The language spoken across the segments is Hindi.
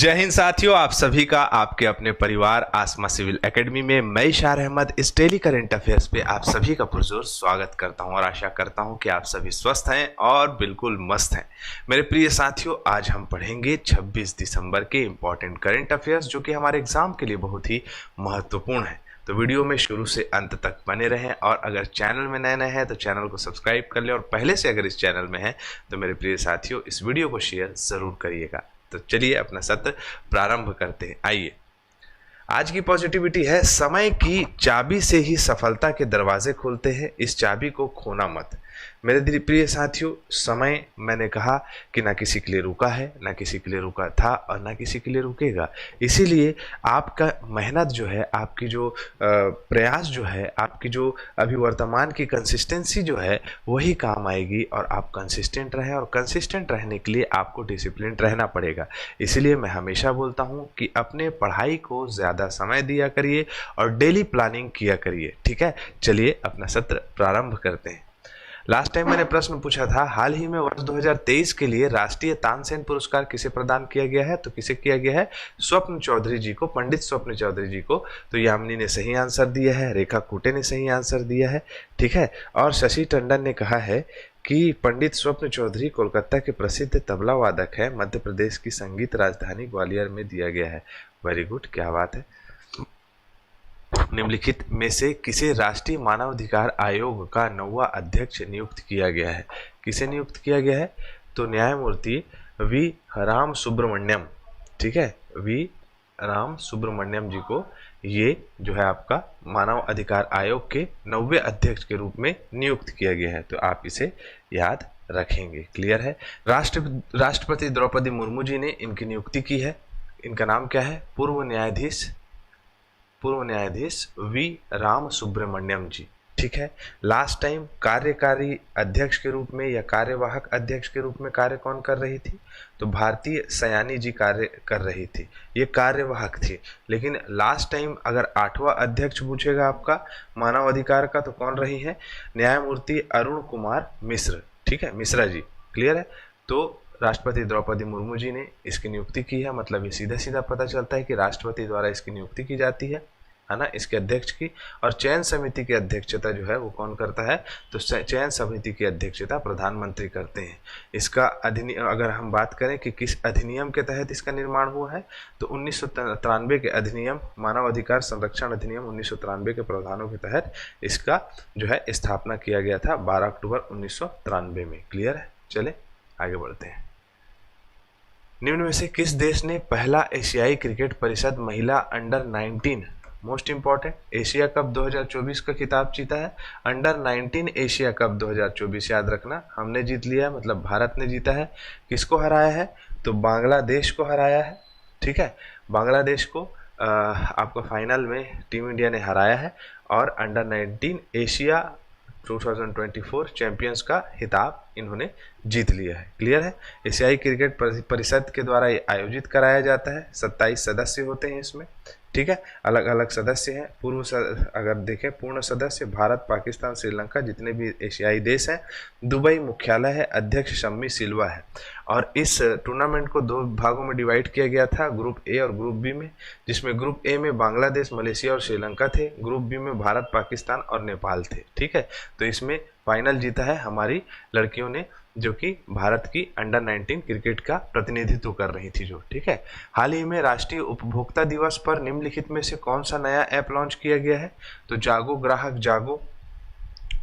जय हिंद साथियों, आप सभी का आपके अपने परिवार आसमा सिविल एकेडमी में मैं इशार अहमद इस डेली करंट अफेयर्स पे आप सभी का पुरजोर स्वागत करता हूं और आशा करता हूं कि आप सभी स्वस्थ हैं और बिल्कुल मस्त हैं। मेरे प्रिय साथियों, आज हम पढ़ेंगे 26 दिसंबर के इंपॉर्टेंट करंट अफेयर्स जो कि हमारे एग्जाम के लिए बहुत ही महत्वपूर्ण है। तो वीडियो में शुरू से अंत तक बने रहें और अगर चैनल में नए हैं तो चैनल को सब्सक्राइब कर लें और पहले से अगर इस चैनल में हैं तो मेरे प्रिय साथियों इस वीडियो को शेयर ज़रूर करिएगा। तो चलिए अपना सत्र प्रारंभ करते हैं। आइए, आज की पॉजिटिविटी है, समय की चाबी से ही सफलता के दरवाजे खुलते हैं, इस चाबी को खोना मत। मेरे प्रिय साथियों, समय मैंने कहा कि ना किसी के लिए रुका है, ना किसी के लिए रुका था और ना किसी के लिए रुकेगा। इसीलिए आपका मेहनत जो है, आपकी जो प्रयास जो है, आपकी जो अभी वर्तमान की कंसिस्टेंसी जो है वही काम आएगी और आप कंसिस्टेंट रहें और कंसिस्टेंट रहने के लिए आपको डिसिप्लिन रहना पड़ेगा। इसीलिए मैं हमेशा बोलता हूँ कि अपने पढ़ाई को ज़्यादा समय दिया करिए और डेली प्लानिंग किया करिए। ठीक है, चलिए अपना सत्र प्रारंभ करते हैं। लास्ट टाइम मैंने प्रश्न पूछा था, हाल ही में वर्ष 2023 के लिए राष्ट्रीय तानसेन पुरस्कार किसे प्रदान किया गया है? तो किसे किया गया है? स्वप्न चौधरी जी को, पंडित स्वप्न चौधरी जी को। तो यामिनी ने सही आंसर दिया है, रेखा कुटे ने सही आंसर दिया है। ठीक है, और शशि टंडन ने कहा है कि पंडित स्वप्न चौधरी कोलकाता के प्रसिद्ध तबला वादक है, मध्य प्रदेश की संगीत राजधानी ग्वालियर में दिया गया है। वेरी गुड, क्या बात है। निम्नलिखित में से किसे राष्ट्रीय मानवाधिकार आयोग का 9वां अध्यक्ष नियुक्त किया गया है? किसे नियुक्त किया गया है? तो न्यायमूर्ति वी राम सुब्रमण्यम। ठीक है, वी राम सुब्रमण्यम जी को ये जो है आपका मानव अधिकार आयोग के 9वें अध्यक्ष के रूप में नियुक्त किया गया है। तो आप इसे याद रखेंगे। क्लियर है। राष्ट्रपति द्रौपदी मुर्मू जी ने इनकी नियुक्ति की है। इनका नाम क्या है? पूर्व न्यायाधीश वी राम सुब्रमण्यम जी। ठीक है, लास्ट टाइम कार्यकारी अध्यक्ष के रूप में या कार्यवाहक अध्यक्ष के रूप में कार्य कौन कर रही थी? तो भारती सयानी जी कार्य कर रही थी, ये कार्यवाहक थी। लेकिन लास्ट टाइम अगर 8वां अध्यक्ष पूछेगा आपका मानव अधिकार का तो कौन रही है? न्यायमूर्ति अरुण कुमार मिश्र। ठीक है, मिश्रा जी। क्लियर है। तो राष्ट्रपति द्रौपदी मुर्मू जी ने इसकी नियुक्ति की है, मतलब ये सीधा सीधा पता चलता है कि राष्ट्रपति द्वारा इसकी नियुक्ति की जाती है ना, इसके अध्यक्ष की। और चयन समिति की अध्यक्षता जो है वो कौन करता है? तो चयन समिति की अध्यक्षता प्रधानमंत्री करते हैं। इसका अधिनियम अगर हम बात करें कि किस अधिनियम के तहत इसका निर्माण हुआ है, तो 1993 के अधिनियम, मानव अधिकार संरक्षण अधिनियम 1993 के प्रावधानों के तहत इसका जो है स्थापना किया गया था 12 अक्टूबर 1993 में। क्लियर है। चले आगे बढ़ते हैं। निम्न में से किस देश ने पहला एशियाई क्रिकेट परिषद महिला under 19 most important Asia cup 2024 का खिताब जीता है? अंडर 19 एशिया कप 2024 याद रखना, हमने जीत लिया, मतलब भारत ने जीता है। किसको हराया है? तो बांग्लादेश को हराया है। ठीक है, बांग्लादेश को आपका फाइनल में टीम इंडिया ने हराया है और अंडर 19 एशिया 2024 चैंपियंस का खिताब इन्होंने जीत लिया है। क्लियर है। एशियाई क्रिकेट परिषद के द्वारा ये आयोजित कराया जाता है। 27 सदस्य होते हैं इसमें। ठीक है, अलग अलग सदस्य हैं। अगर देखें पूर्ण सदस्य भारत, पाकिस्तान, श्रीलंका, जितने भी एशियाई देश हैं। दुबई मुख्यालय है, अध्यक्ष शम्मी सिल्वा है। और इस टूर्नामेंट को 2 भागों में डिवाइड किया गया था, ग्रुप ए और ग्रुप बी में, जिसमें ग्रुप ए में बांग्लादेश, मलेशिया और श्रीलंका थे। ग्रुप बी में भारत, पाकिस्तान और नेपाल थे। ठीक है, तो इसमें फाइनल जीता है हमारी लड़कियों ने, जो कि भारत की अंडर 19 क्रिकेट का प्रतिनिधित्व कर रही थी जो। ठीक है, हाल ही में राष्ट्रीय उपभोक्ता दिवस पर निम्नलिखित में से कौन सा नया ऐप लॉन्च किया गया है? तो जागो ग्राहक जागो।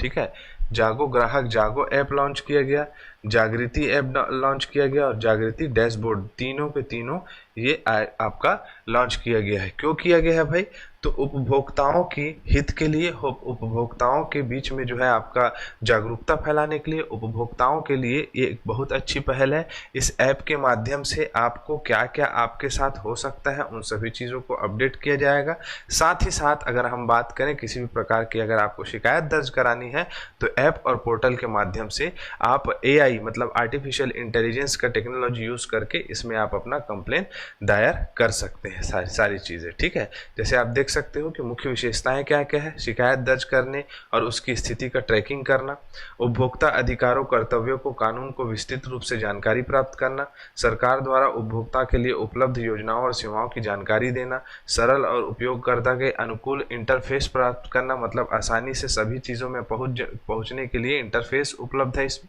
ठीक है, जागो ग्राहक जागो ऐप लॉन्च किया गया, जागृति ऐप लॉन्च किया गया और जागृति डैशबोर्ड, तीनों के तीनों ये आपका लॉन्च किया गया है। क्यों किया गया है भाई? तो उपभोक्ताओं की हित के लिए, उपभोक्ताओं के बीच में जो है आपका जागरूकता फैलाने के लिए, उपभोक्ताओं के लिए ये एक बहुत अच्छी पहल है। इस ऐप के माध्यम से आपको क्या क्या आपके साथ हो सकता है उन सभी चीज़ों को अपडेट किया जाएगा। साथ ही साथ अगर हम बात करें किसी भी प्रकार की अगर आपको शिकायत दर्ज करानी है तो ऐप और पोर्टल के माध्यम से आप AI मतलब आर्टिफिशियल इंटेलिजेंस का टेक्नोलॉजी यूज़ करके इसमें आप अपना कंप्लेन दायर कर सकते हैं, सारी चीज़ें। ठीक है, जैसे आप देख सकते हो कि मुख्य विशेषताएं क्या क्या है। शिकायत दर्ज करने और उसकी स्थिति का ट्रैकिंग करना, उपभोक्ता अधिकारों कर्तव्यों को कानून को विस्तृत रूप से जानकारी प्राप्त करना, सरकार द्वारा उपभोक्ता के लिए उपलब्ध योजनाओं और सेवाओं की जानकारी देना, सरल और उपयोगकर्ता के अनुकूल इंटरफेस प्राप्त करना, मतलब आसानी से सभी चीज़ों में पहुंचने के लिए इंटरफेस उपलब्ध है इसमें।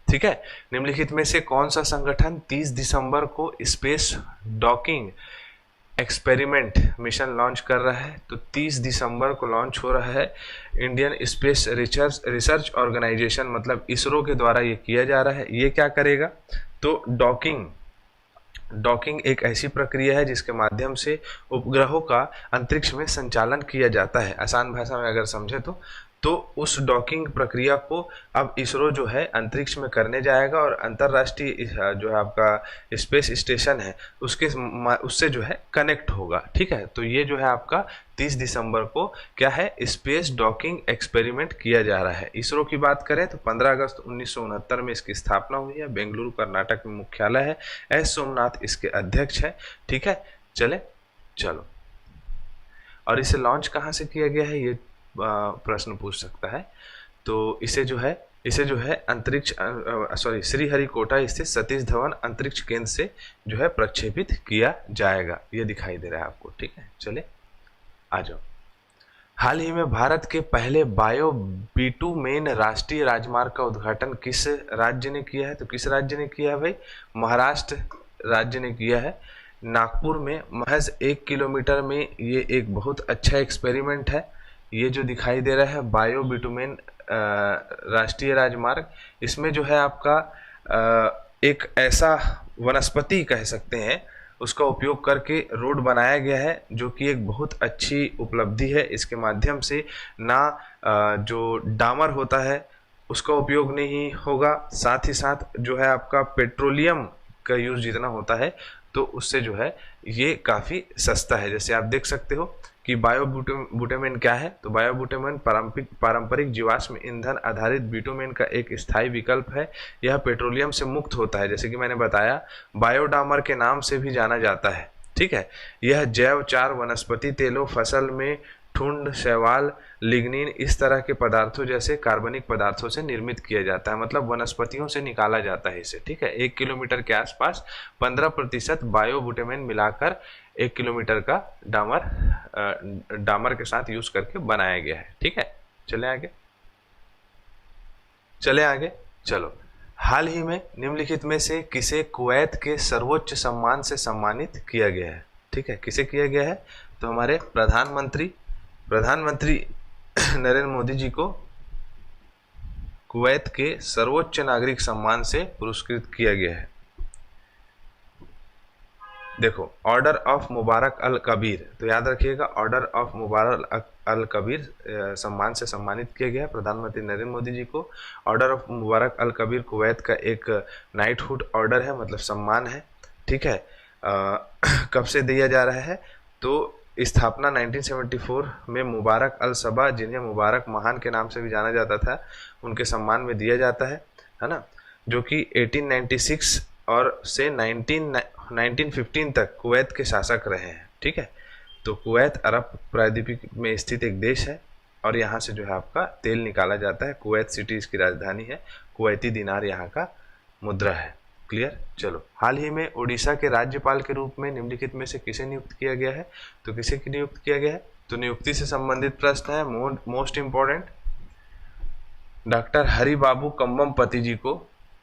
ठीक है, निम्नलिखित में से कौन सा संगठन 30 दिसंबर को space docking experiment mission launch कर रहा है? तो 30 दिसंबर को लॉन्च हो रहा है इंडियन स्पेस रिसर्च ऑर्गेनाइजेशन, मतलब इसरो के द्वारा ये किया जा रहा है। ये क्या करेगा? तो डॉकिंग एक ऐसी प्रक्रिया है जिसके माध्यम से उपग्रहों का अंतरिक्ष में संचालन किया जाता है। आसान भाषा में अगर समझे तो उस डॉकिंग प्रक्रिया को अब इसरो जो है अंतरिक्ष में करने जाएगा और अंतर्राष्ट्रीय जो है आपका स्पेस स्टेशन है उससे जो है कनेक्ट होगा। ठीक है, तो ये जो है आपका 30 दिसंबर को क्या है, स्पेस डॉकिंग एक्सपेरिमेंट किया जा रहा है। इसरो की बात करें तो 15 अगस्त 1969 में इसकी स्थापना हुई है। बेंगलुरु कर्नाटक में मुख्यालय है। एस सोमनाथ इसके अध्यक्ष है। ठीक है, चलो और इसे लॉन्च कहाँ से किया गया है, ये प्रश्न पूछ सकता है। तो इसे जो है अंतरिक्ष श्रीहरिकोटा स्थित सतीश धवन अंतरिक्ष केंद्र से जो है प्रक्षेपित किया जाएगा। ये दिखाई दे रहा है आपको। ठीक है, चले आ जाओ। हाल ही में भारत के पहले बायो बिटुमेन राष्ट्रीय राजमार्ग का उद्घाटन किस राज्य ने किया है? तो किस राज्य ने किया है भाई? महाराष्ट्र राज्य ने किया है। नागपुर में महज 1 किलोमीटर में ये एक बहुत अच्छा एक्सपेरिमेंट है। ये जो दिखाई दे रहा है बायो बिटुमेन राष्ट्रीय राजमार्ग, इसमें जो है आपका एक ऐसा वनस्पति कह सकते हैं उसका उपयोग करके रोड बनाया गया है, जो कि एक बहुत अच्छी उपलब्धि है। इसके माध्यम से ना जो डामर होता है उसका उपयोग नहीं होगा, साथ ही साथ जो है आपका पेट्रोलियम का यूज जितना होता है तो उससे जो है ये काफ़ी सस्ता है। जैसे आप देख सकते हो कि बायोबुटेमेन क्या है? तो बायोबुटेमेन पारंपरिक जीवाश्म ईंधन आधारित बिटुमेन का एक स्थायी विकल्प है। यह पेट्रोलियम से मुक्त होता है, जैसे कि मैंने बताया बायोडामर के नाम से भी जाना जाता है। ठीक है, यह जैव-चार वनस्पति तेलों, फसल में ठुंड, शैवाल, लिग्निन इस तरह के पदार्थों जैसे कार्बनिक पदार्थों से निर्मित किया जाता है, मतलब वनस्पतियों से निकाला जाता है इसे। ठीक है, 1 किलोमीटर के आसपास 15% बायोबुटेमेन मिलाकर 1 किलोमीटर का डामर के साथ यूज करके बनाया गया है। ठीक है, चले आगे। चलो, हाल ही में निम्नलिखित में से किसे कुवैत के सर्वोच्च सम्मान से सम्मानित किया गया है? ठीक है, किसे किया गया है? तो हमारे प्रधानमंत्री नरेंद्र मोदी जी को कुवैत के सर्वोच्च नागरिक सम्मान से पुरस्कृत किया गया है। देखो, order of Mubarak al Kabir, तो याद रखिएगा order of Mubarak al Kabir सम्मान से सम्मानित किया गया प्रधानमंत्री नरेंद्र मोदी जी को। Order of Mubarak al Kabir Kuwait का एक नाइटहुड ऑर्डर है, मतलब सम्मान है। ठीक है, कब से दिया जा रहा है? तो स्थापना 1974 में मुबारक अल सबा, जिन्हें मुबारक महान के नाम से भी जाना जाता था, उनके सम्मान में दिया जाता है ना, जो कि 1896 और से 1915 तक कुवैत के शासक रहे हैं। ठीक है, तो कुवैत अरब प्रायद्वीप में स्थित एक देश है और यहाँ से जो है आपका तेल निकाला जाता है। कुवैत सिटी इसकी राजधानी है। कुवैती दिनार यहाँ का मुद्रा है। क्लियर? चलो, हाल ही में उड़ीसा के राज्यपाल के रूप में निम्नलिखित में से किसे नियुक्त किया गया है? तो किसे नियुक्त किया गया है? तो नियुक्ति से संबंधित प्रश्न है, मोस्ट इंपॉर्टेंट। डॉक्टर हरिबाबू कंबमपति जी को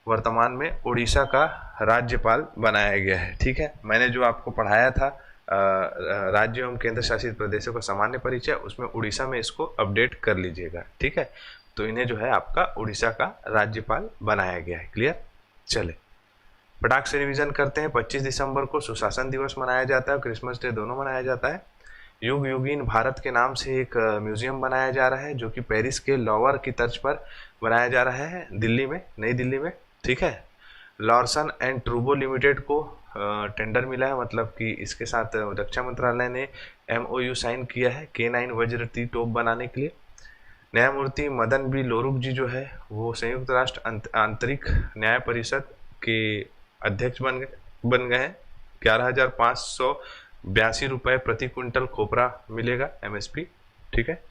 वर्तमान में उड़ीसा का राज्यपाल बनाया गया है। ठीक है, मैंने जो आपको पढ़ाया था राज्य एवं केंद्र शासित प्रदेशों का सामान्य परिचय, उसमें उड़ीसा में इसको अपडेट कर लीजिएगा। ठीक है, तो इन्हें जो है आपका उड़ीसा का राज्यपाल बनाया गया है। क्लियर? चले, फटाक से रिवीजन करते हैं। 25 दिसंबर को सुशासन दिवस मनाया जाता है और क्रिसमस डे दोनों मनाया जाता है। युग युगीन भारत के नाम से एक म्यूजियम बनाया जा रहा है, जो कि पेरिस के लॉवर की तर्ज पर बनाया जा रहा है, दिल्ली में, नई दिल्ली में। ठीक है, लॉर्सन एंड ट्रूबो लिमिटेड को टेंडर मिला है, मतलब कि इसके साथ रक्षा मंत्रालय ने MOU साइन किया है K9 वज्र टी टोप बनाने के लिए। न्यायमूर्ति मदन बी लोरुक जी जो है वो संयुक्त राष्ट्र आंतरिक न्याय परिषद के अध्यक्ष बन गए हैं। 11,500 ₹82 प्रति क्विंटल खोपरा मिलेगा MSP। ठीक है।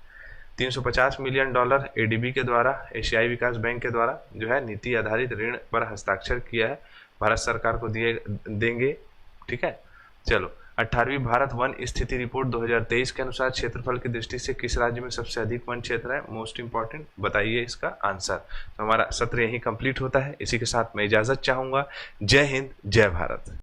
$350 मिलियन ADB के द्वारा, एशियाई विकास बैंक के द्वारा जो है नीति आधारित ऋण पर हस्ताक्षर किया है, भारत सरकार को देंगे। ठीक है। चलो, 18वीं भारत वन स्थिति रिपोर्ट 2023 के अनुसार क्षेत्रफल की दृष्टि से किस राज्य में सबसे अधिक वन क्षेत्र है? मोस्ट इंपॉर्टेंट, बताइए इसका आंसर। तो हमारा सत्र यहीं कंप्लीट होता है। इसी के साथ मैं इजाजत चाहूंगा। जय हिंद, जय भारत।